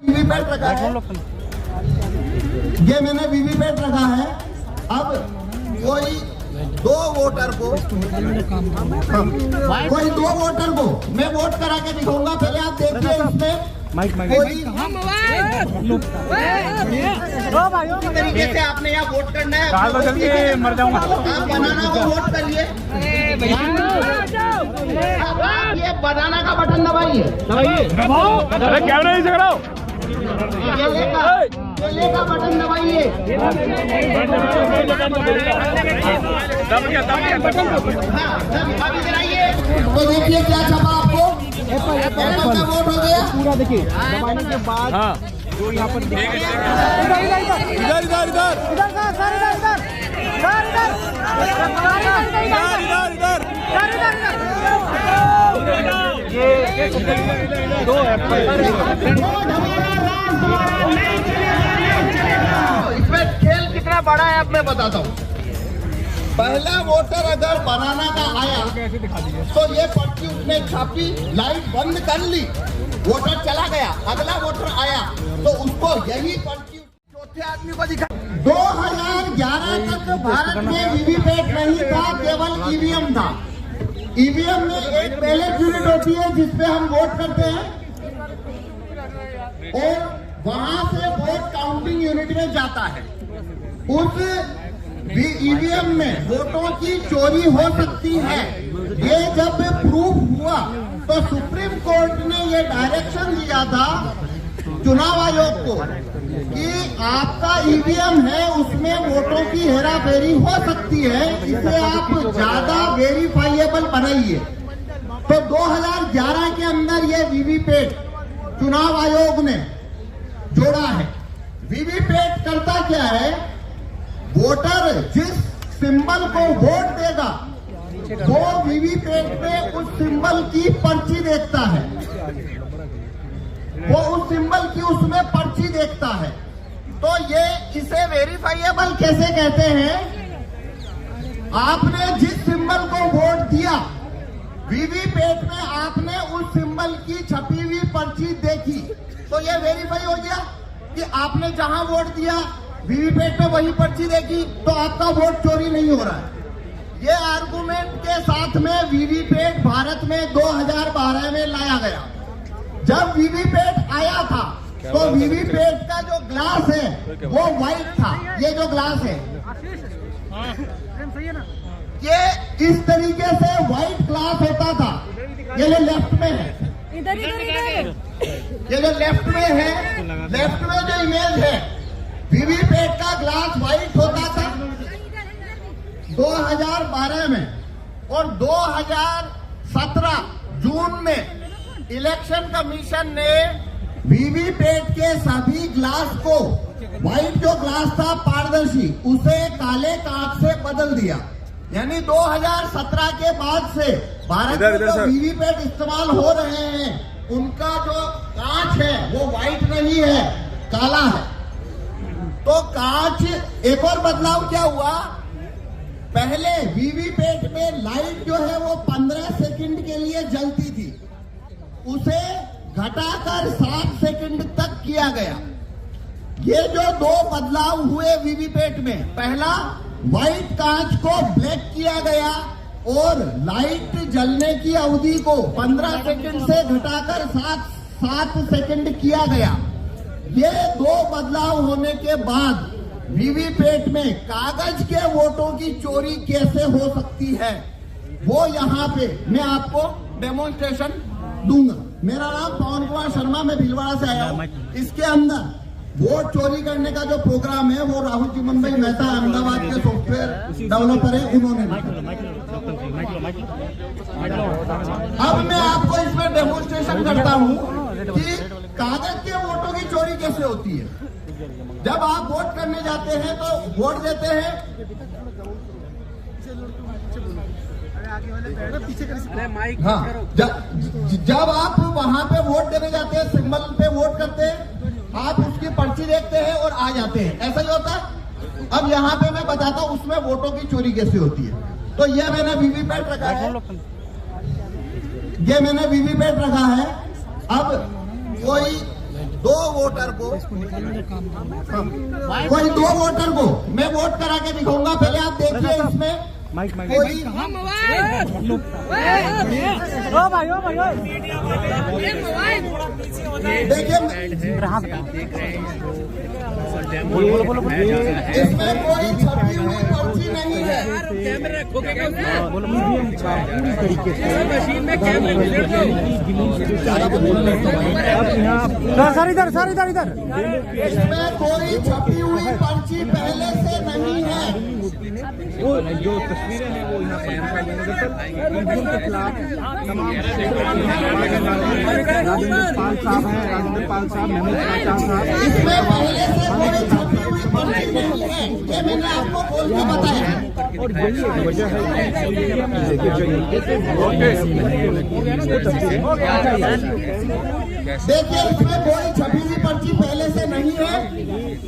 VVPAT रखा है, ये मैंने वीवीपैट रखा है। अब कोई दो वोटर को मैं वोट करा के दिखाऊंगा। पहले आप देखिए इसमें कोई तरीके से आपने यहाँ वोट करना है। मर जाऊंगा। आप बनाना को वोट करिए। ये बनाना का बटन दबाइए। अरे कैमरा नहीं झगड़ाओ। केले का बटन दबाइए। तो देखिए क्या छपा आपको। एप्पल का वोट हो गया पूरा। देखिए दबाने के बाद जो यहाँ पर इधर दो एप्पल। इसमें खेल कितना बड़ा है अब मैं बताता हूँ। पहला वोटर अगर बनाना का आया तो ये पर्ची उसने छापी, लाइट बंद कर ली, वोटर चला गया। अगला वोटर आया तो उसको यही पर्ची चौथे आदमी को दिखा। 2011 तक भारत में वीवीपैट नहीं था, केवल ईवीएम था। ईवीएम में एक बैलेट यूनिट होती है जिसपे हम वोट करते हैं और वहां से वोट काउंटिंग यूनिट में जाता है। उस ईवीएम में वोटों की चोरी हो सकती है। ये जब प्रूफ हुआ तो सुप्रीम कोर्ट ने ये डायरेक्शन दिया था चुनाव आयोग को कि आपका ईवीएम है उसमें वोटों की हेराफेरी हो सकती है, इसे आप ज्यादा वेरीफाइएबल बनाइए। तो 2011 के अंदर ये वीवीपैट चुनाव आयोग ने जोड़ा है। वीवीपैट करता क्या है, वोटर जिस सिंबल को वोट देगा वो वीवीपैट में उस सिंबल की पर्ची देखता है। वो उस सिंबल की उसमें पर्ची देखता है। तो ये इसे वेरीफाइएबल कैसे कहते हैं, आपने जिस सिंबल को वोट दिया वीवीपैट में आपने उस सिंबल की छपी हुई पर्ची देखी तो ये वेरीफाई हो गया कि आपने जहां वोट दिया वीवीपैट में वही पर्ची देखी तो आपका वोट चोरी नहीं हो रहा है। ये आर्गुमेंट के साथ में वीवीपैट भारत में 2012 में लाया गया। जब वीवीपैट आया था तो वीवीपैट का जो ग्लास है वो व्हाइट था। ये जो ग्लास है ये इस तरीके से व्हाइट ग्लास होता था। ये जो लेफ्ट में है, ये जो लेफ्ट में है, लेफ्ट में जो इमेज है वीवीपैट का ग्लास व्हाइट होता था 2012 में। और 2017 जून में इलेक्शन कमीशन ने वीवीपैट के सभी ग्लास को, व्हाइट जो ग्लास था पारदर्शी, उसे काले कांच से बदल दिया। यानी 2017 के बाद से भारत में जो वीवीपैट इस्तेमाल हो रहे हैं उनका जो कांच है वो व्हाइट नहीं है, काला है। तो कांच, एक और बदलाव क्या हुआ, पहले वीवीपैट में लाइट जो है वो 15 सेकंड के लिए जलती थी, उसे घटाकर 7 सेकंड तक किया गया। ये जो दो बदलाव हुए वीवीपैट में, पहला व्हाइट कांच को ब्लैक किया गया और लाइट जलने की अवधि को 15 सेकंड से घटाकर 7 सेकंड किया गया। ये दो बदलाव होने के बाद वीवीपैट में कागज के वोटों की चोरी कैसे हो सकती है वो यहाँ पे मैं आपको डेमोन्स्ट्रेशन दूंगा। मेरा नाम पवन कुमार शर्मा, मैं भीलवाड़ा से आया हूँ। इसके अंदर वोट चोरी करने का जो प्रोग्राम है वो राहुल चिमन भाई मेहता अहमदाबाद के सॉफ्टवेयर डेवलपर है, उन्होंने। अब मैं आपको इसमें डेमोन्स्ट्रेशन करता हूँ कि कागज के वोटों की चोरी कैसे होती है। जब आप वोट करने जाते हैं तो वोट देते हैं, हाँ, जब आप वहां पे वोट देने जाते हैं, सिंबल पे वोट करते हैं, आप उसकी पर्ची देखते हैं और आ जाते हैं, ऐसा ही होता है। अब यहाँ पे मैं बताता हूँ उसमें वोटों की चोरी कैसे होती है। तो ये मैंने वीवीपैट रखा है, ये मैंने वीवीपैट रखा है। अब कोई दो वोटर को कोई दो वोटर को मैं वोट करा के दिखाऊंगा। पहले आप देखिए इसमें कोई देखिए इसमें कोई छपी हुई पर्ची नहीं है। सर इधर इसमें कोई छपी हुई पर्ची पहले से नहीं है। जो तस्वीरें हैं वो यहाँ पर के खिलाफ राजेंद्र पाल साहब हैं, राजेंद्र पाल साहब, महमूद साहब। इसमें पहले से कोई छपी हुई पर्ची नहीं है, ये मैंने आपको बोल के बताया। और यही वजह है देखिए इसमें कोई छपी हुई पर्ची पहले से नहीं है।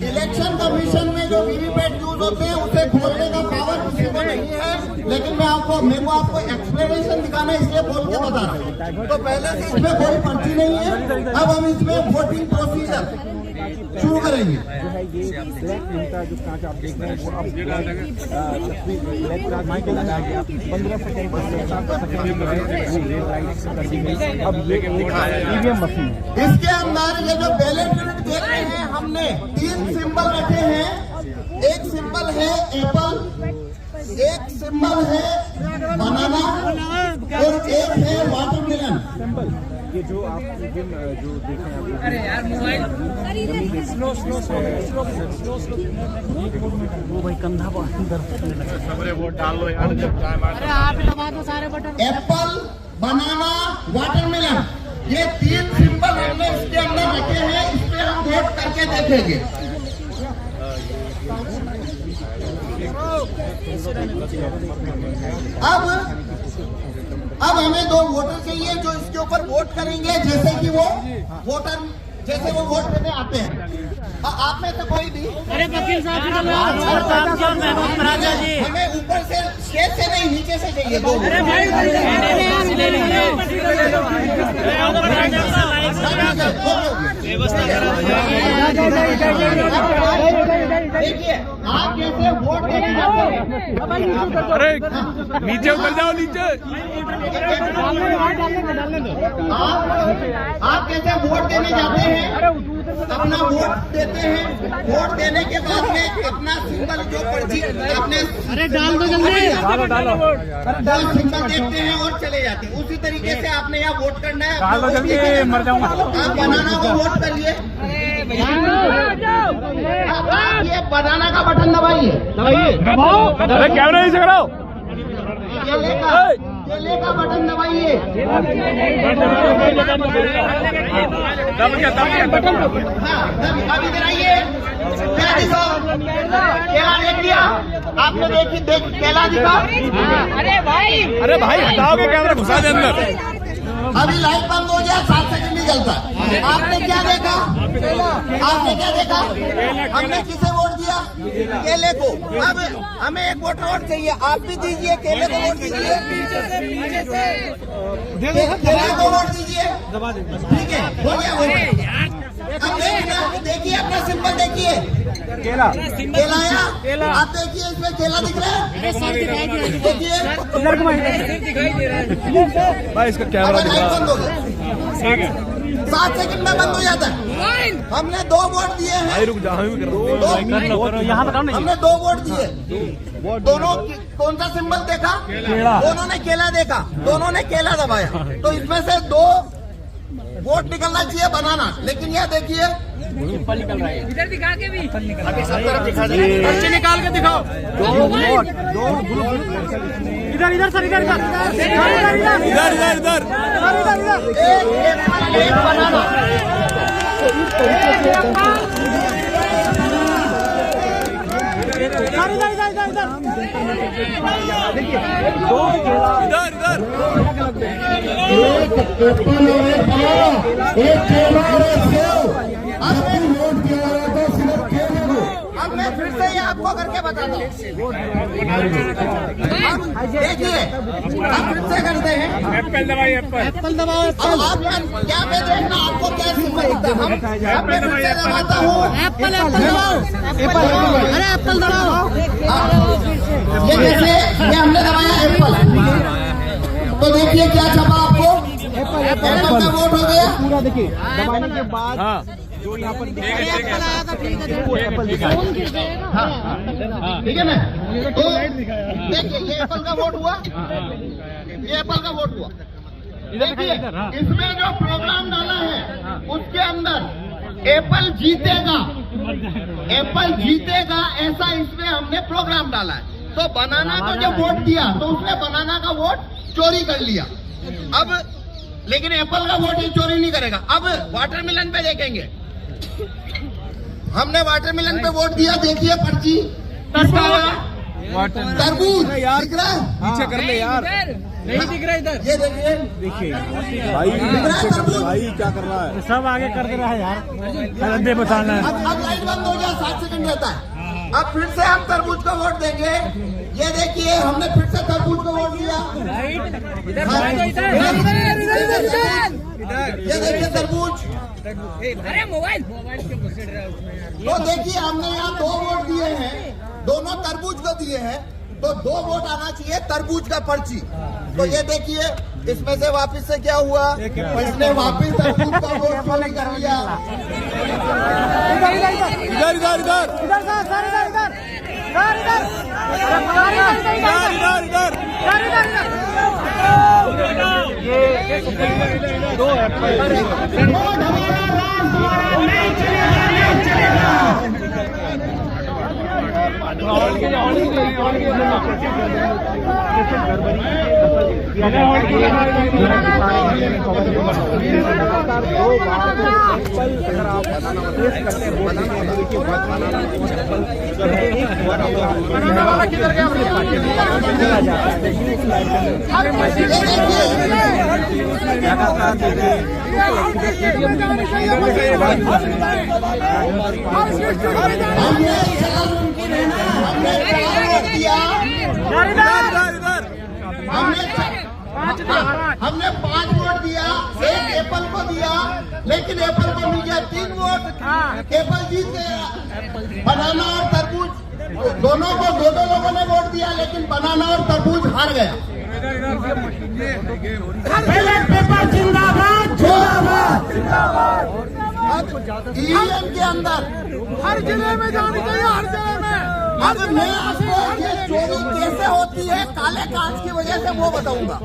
इलेक्शन कमीशन में जो वीवीपैट यूज होते हैं उसे खोलने का पावर किसी को नहीं है। लेकिन मेरे को आपको एक्सप्लेनेशन दिखाना है, इसलिए बोल के बता रहा हूँ। तो पहले से इसमें कोई पर्ची नहीं है। अब हम इसमें वोटिंग प्रोसीजर शुरू करेंगे। जो है ये ब्लैक इनका जो कांच आप देख रहे हैं वो अब ब्लैक कांच माइक लगा के 15 सेकंड अब ये ईवीएम मशीन है। इसके अंदर ये जो बैलेट यूनिट देख रहे हैं हमने 3 सिंबल रखे हैं। एक सिंबल है एप्पल, एक सिंबल है बनाना और एक है वाटरमेलन। ये जो आप जो देखें अरे यार मोबाइल वो भाई कंधा सबरे वोट डाल लो यार। अरे आप दबा दो सारे बटन। एप्पल, बनाना, वाटरमेलन, ये 3 सिंबल हमने इसके अंदर रखे हैं। इस पे हम वोट करके देखेंगे। अब हमें 2 वोटर चाहिए जो इसके ऊपर वोट करेंगे, जैसे कि वो वोटर जैसे वो वोट देने आते हैं। आप में से कोई भी अरे वकील साहब जी हमें ऊपर से स्टेज से नहीं नीचे से चाहिए 2 वोट। देखिए आप कैसे वोट देने जाते हैं। अरे नीचे उतर जाओ, नीचे आप कैसे वोट देने जाते हैं, अपना वोट देते हैं। वोट देने के बाद में अपना सिंबल जो पर्ची अपने अरे डाल दो जल्दी डालो दो सिंबल देखते हैं और चले जाते हैं। उसी तरीके से आपने यहाँ वोट करना है। डालो जल्दी, मर जाऊंगा। आप बनाना को वोट करिए। आप ये बनाना का बटन दबाइए। अरे कैमरा नहीं कराओ। केले का बटन दबाइए। हाँ अब इधर आइए। केला दिखाओ। केला देख लिया आपने? केला दिखाओ। अरे भाई हटाओगे कैमरा, घुसा दे अंदर। अभी लाइट बंद हो गया, 7 सेकंड नहीं चलता। आपने क्या देखा? हमने किसे वोट दिया? केले को। अब हमें एक वोटर वोट चाहिए, आप भी दीजिए। केले को वोट दीजिए, केले को वोट दीजिए। ठीक है, हो गया। अब देखिए अपना सिंबल देखिए। केला आया। आप देखिए इसमें केला दिख रहा है। देखिए भाई इसका कैमरा लाइट बंद हो गया। 7 सेकंड में बंद हो जाता है। हमने 2 वोट दिए हैं। रुक जाओ, हमने 2 वोट दिए। दोनों कौन सा सिंबल देखा? दोनों ने केला देखा, दोनों ने केला दबाया। तो इसमें से 2 वोट निकलना चाहिए बनाना। लेकिन यह देखिए इधर दिखा के भी अभी सब तरफ दिखा दे। पर्ची निकाल के दिखाओ। इधर सर इधर एक बनाना। एक एप्पल और एक बनाना, एक केला और एक सेव। हमने वोट दिया था सिर्फ केले को। अब मैं फिर से यहाँ आपको करके बताता हूँ। देखिए आप फिर से करते हैं, एप्पल दबाइए, एप्पल दबाओ। अब आप क्या पे देखना आपको क्या सिंबल दिखता है। हम मैं फिर से दबाता हूँ, एप्पल दबाओ, अरे एप्पल दबाओ। ये जैसे ये हमने दबाया एप्पल, तो देखिए क्या छपा आपको, एप्पल का वोट हो गया। पूरा देखिए दबाने के बाद जो यहाँ पर ठीक है ना, तो देखिए ये एप्पल का वोट हुआ, ये एप्पल का वोट हुआ। देखिए इसमें जो प्रोग्राम डाला है उसके अंदर एप्पल जीतेगा, एप्पल जीतेगा ऐसा इसमें हमने प्रोग्राम डाला है। तो बनाना को जब वोट दिया तो उसने बनाना का वोट चोरी कर लिया। अब लेकिन एप्पल का वोट ये चोरी नहीं करेगा। अब वाटरमेलन पे देखेंगे, हमने वाटरमेलन पे वोट दिया। देखिए पर्ची तरबूज दिख रहा है, पीछे कर ले यार, नहीं दिख रहा इधर, ये देखिए भाई दिख रहा है तरबूज। भाई क्या कर रहा है, सब आगे कर दे रहा है यार, दे बताना है। अब लाइट बंद हो जाए, 7 सेकंड रहता है। अब फिर से हम तरबूज को वोट देंगे। ये देखिए हमने फिर से तरबूज को वोट दिया। ये देखिए तरबूज, अरे मोबाइल तो देखिए हमने यहाँ 2 वोट दिए हैं, दोनों तरबूज को दिए हैं, तो 2 वोट आना चाहिए तरबूज का पर्ची। तो ये देखिए इसमें से वापस से क्या हुआ, इसने वापस तरबूज का वोट चोरी कर लिया। इधर इधर इधर दो एप्पल हमने 5 वोट दिया, 1 एप्पल को दिया, लेकिन एप्पल को मिल गया 3 वोट, एप्पल जीत गया। बनाना और तरबूज दोनों को 2 लोगों ने वोट दिया, लेकिन बनाना और तरबूज हार गया। पेपर जिंदाबाद जिंदाबाद। ईवीएम के अंदर हर जिले में जानी चाहिए, हर जिले में। अब मैं आपको ये चोरी कैसे होती है काले कांच की वजह से वो बताऊंगा।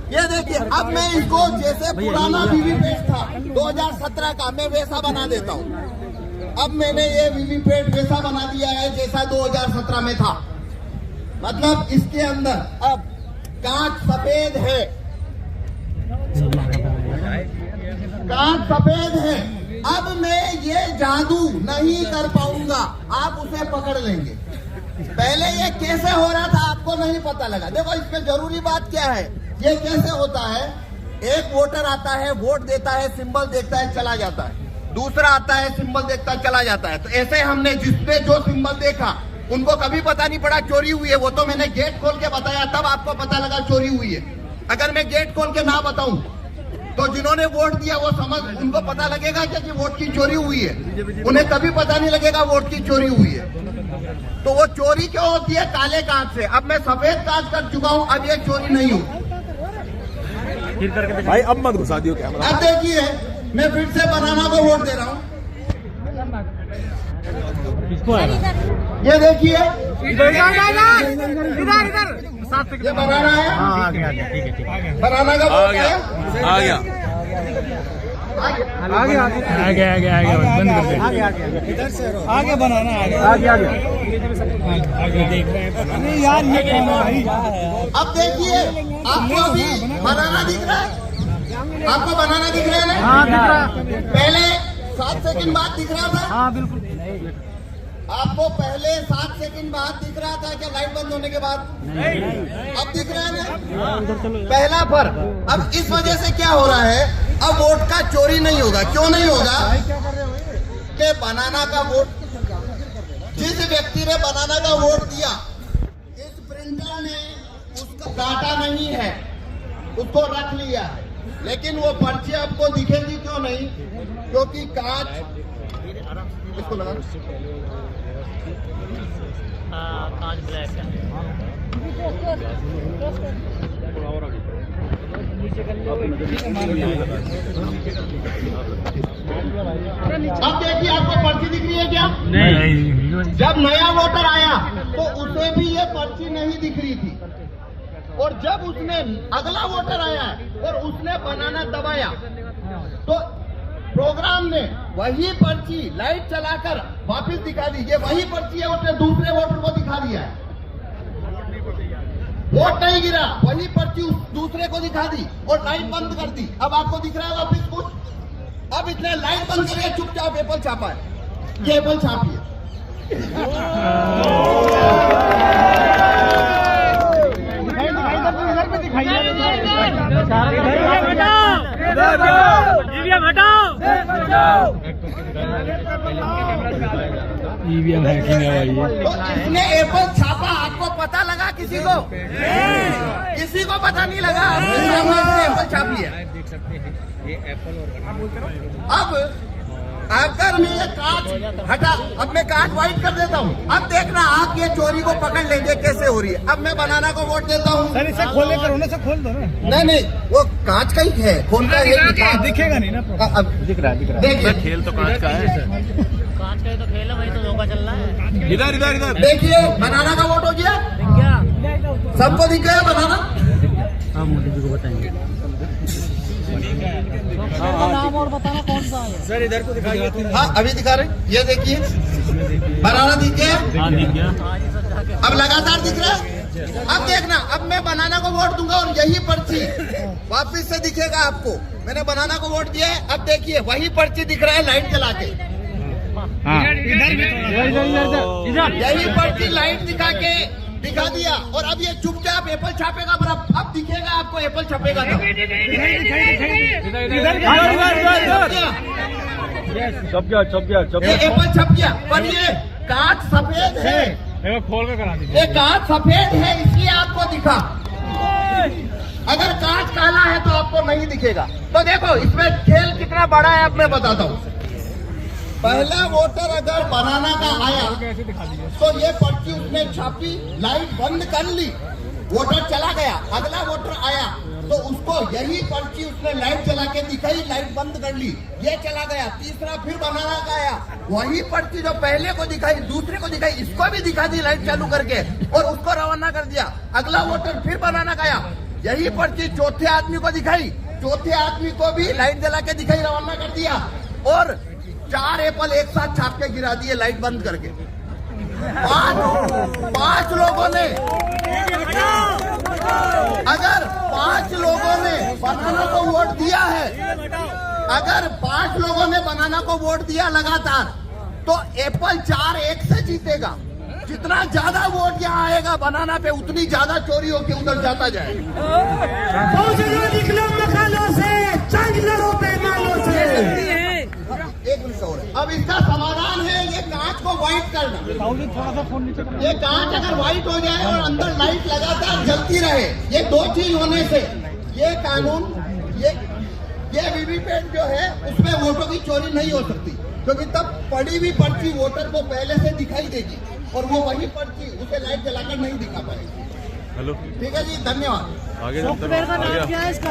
ये देखिए अब मैं इसको जैसे पुराना वीवीपैट था 2017 का, मैं वैसा बना देता हूँ। अब मैंने ये वीवीपैट वैसा बना दिया है जैसा 2017 में था। मतलब इसके अंदर अब कांच सफेद है, कांच सफेद है। अब मैं ये जादू नहीं कर पाऊंगा, आप उसे पकड़ लेंगे। पहले ये कैसे हो रहा था आपको नहीं पता लगा। देखो इसमें जरूरी बात क्या है, ये कैसे होता है, एक वोटर आता है, वोट देता है, सिंबल देखता है, चला जाता है। दूसरा आता है, सिंबल देखता है, चला जाता है। तो ऐसे हमने जिसने जो सिंबल देखा उनको कभी पता नहीं पड़ा चोरी हुई है। वो तो मैंने गेट खोल के बताया, तब आपको पता लगा चोरी हुई है। अगर मैं गेट खोल के ना बताऊं तो जिन्होंने वोट दिया वो समझ, उनको पता लगेगा कि वोट की चोरी हुई है, उन्हें कभी पता नहीं लगेगा वोट की चोरी हुई है। तो वो चोरी क्यों होती है, काले कांच से। अब मैं सफेद कांच कर चुका हूं, अब ये चोरी नहीं होगी। भाई अब मत घुसा दियो कैमरा। अब देखिए मैं फिर से बनाना को वोट दे रहा हूँ। ये देखिए इधर ये बनाना है, बनाना का वोट है, आ गया आगे बंद कर दे, आगे बनाना, आगे देख रहे हैं। नहीं यार ये कौन है भाई? अब देखिए आपको अभी बनाना दिख रहा है, आपको बनाना दिख रहा है ना? हाँ दिख रहा, पहले 7 सेकंड बाद दिख रहा था। हाँ बिल्कुल। आपको पहले 7 सेकंड बाद दिख रहा था क्या लाइट बंद होने के बाद? अब दिख रहा है ना? पहला पर। अब इस वजह से क्या हो रहा है, अब वोट का चोरी नहीं होगा। क्यों नहीं होगा? कि बनाना का वोट जिस व्यक्ति ने बनाना का वोट दिया, इस प्रिंटर ने उसका काटा नहीं है, उसको रख लिया है, लेकिन वो पर्ची आपको दिखेगी क्यों नहीं? क्योंकि कांच इसको लगा कांच ब्लैक है। अब देखिए, आपको पर्ची दिख रही है क्या? नहीं। जब नया वोटर आया तो उसे भी ये पर्ची नहीं दिख रही थी, और जब उसने अगला वोटर आया और उसने बनाना दबाया तो प्रोग्राम ने वही पर्ची लाइट चलाकर वापस दिखा दी। ये वही पर्ची है, उसने दूसरे वोटर को दिखा दिया है। वोट नहीं गिरा, वही पर्ची उस दूसरे को दिखा दी और लाइट बंद कर दी। अब आपको दिख रहा है वापस कुछ? अब इसने लाइट बंद करके चुपचाप एप्पल छापा है। ये एप्पल छापी है। ईवीएम हैकिंग है भाई। तो इसने एप्पल छापा, आपको पता लगा? किसी को पता नहीं लगा? इसने एप्पल छापी है। देख सकते हैं ये एप्पल और अब अगर मैं ये कांच हटा, अब मैं कांच व्हाइट कर देता हूँ। अब देखना आप ये चोरी को पकड़ लेंगे कैसे हो रही है। अब मैं बनाना को वोट देता हूँ। सर इसे खोले करो ना, से खोल दो ना। नहीं, वो कांच का ही है, खोलता है। दिखेगा नहीं ना। अब दिख रहा है देखिए, खेल तो कांच का है। कांच का ही तो खेल है, वही तो धोखा चल रहा है। इधर इधर इधर देखिए, बनाना का वोट हो गया। क्या सबको दिख गया बनाना? हाँ, मोदी जी को बताएंगे। नाम और बताना कौन सा है? सर इधर को दिखाइए। हाँ, अभी दिखा रहे। ये देखिए, बनाना दिख गया। हाँ जी सब जाके अब लगातार दिख रहा है। अब देखना, अब मैं बनाना को वोट दूंगा और यही पर्ची वापिस से दिखेगा आपको। मैंने बनाना को वोट दिया है। अब देखिए, वही पर्ची दिख रहा है लाइट जला के। यही पर्ची लाइट दिखा दिया और अब ये चुपचाप एप्पल छापेगा। अब दिखेगा आपको एप्पल छपेगा तो। छप गया ये एप्पल छप गया, पर ये कांच सफेद है। खोल के करा दीजिए। ये कांच सफेद है, इसलिए आपको दिखा। अगर कांच काला है तो आपको नहीं दिखेगा। तो देखो, इसमें खेल कितना बड़ा है, अब मैं बताता हूँ। पहला वोटर अगर बनाना का आया तो ये पर्ची उसने छापी, लाइट बंद कर ली, वोटर चला गया। अगला वोटर आया तो उसको यही पर्ची उसने लाइट चला के दिखाई, लाइट बंद कर ली, ये चला गया। तीसरा फिर बनाना का आया, वही पर्ची जो पहले को दिखाई, दूसरे को दिखाई, इसको भी दिखा दी लाइट चालू करके और उसको रवाना कर दिया। अगला वोटर फिर बनाना का आया, यही पर्ची चौथे आदमी को दिखाई, चौथे आदमी को भी लाइट जला के दिखाई, रवाना कर दिया और 4 एप्पल एक साथ छाप के गिरा दिए लाइट बंद करके। पांच लोगों ने, अगर 5 लोगों ने बनाना को वोट दिया है, अगर 5 लोगों ने बनाना को वोट दिया लगातार, तो एप्पल 4-1 से जीतेगा। जितना ज्यादा वोट यहाँ आएगा बनाना पे, उतनी ज्यादा चोरी होके उधर जाता जाएगा। एक मिनट और है। अब इसका समाधान है ये कांच को व्हाइट करना। थोड़ा सा फोन नीचे ये कांच अगर व्हाइट हो जाए और अंदर लाइट लगातार जलती रहे, ये 2 चीज होने से ये कानून, ये वीवीपैट जो है उसमें वोटों की चोरी नहीं हो सकती, क्योंकि तब पड़ी हुई पर्ची वोटर को पहले से दिखाई देगी और वो वही पर्ची उसे लाइट जलाकर नहीं दिखा पाएगी। हेलो, ठीक है जी, धन्यवाद। आगे सॉफ्टवेयर का नाम क्या है इसका?